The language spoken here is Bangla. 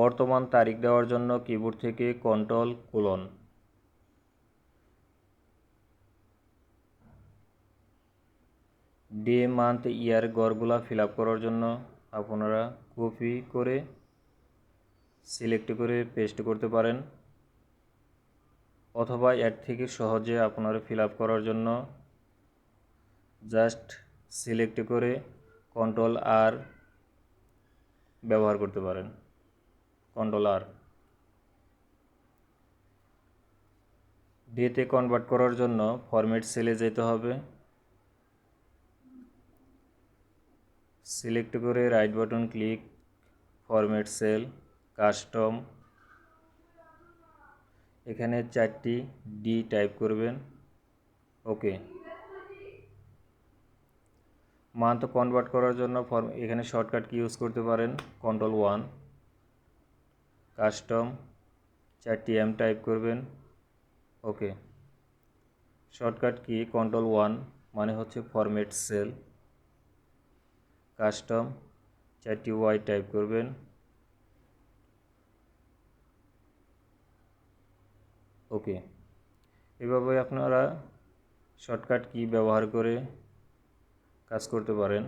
বর্তমান তারিখ দেওয়ার জন্য কিবোর্ড থেকে কন্ট্রোল : ডে, মান্থ, ইয়ার ঘরগুলা ফিল আপ করার জন্য আপনারা কপি করে সিলেক্ট করে পেস্ট করতে পারেন, অথবা এর থেকে সহজে আপনারা ফিল আপ করার জন্য জাস্ট সিলেক্ট করে Ctrl+R ব্যবহার করতে পারেন। Ctrl+R। ডেতে কনভার্ট করার জন্য ফরম্যাট সেলে যেতে হবে, সিলেক্ট করে right button click, format sell, custom, এখানে 4টি ডি টাইপ করবেন, ওকে। মান্থ কনভার্ট করার জন্য এখানে শর্টকাট কি ইউজ করতে পারেন, Ctrl+1, কাস্টম, 4টি এম টাইপ করবেন, ওকে। শর্টকাট কি Ctrl+1 মানে হচ্ছে ফরম্যাট সেল, কাস্টম, 4টি ওয়াই টাইপ করবেন, ওকে। এভাবে আপনারা শর্টকাট কি ব্যবহার করে কাজ করতে পারেন।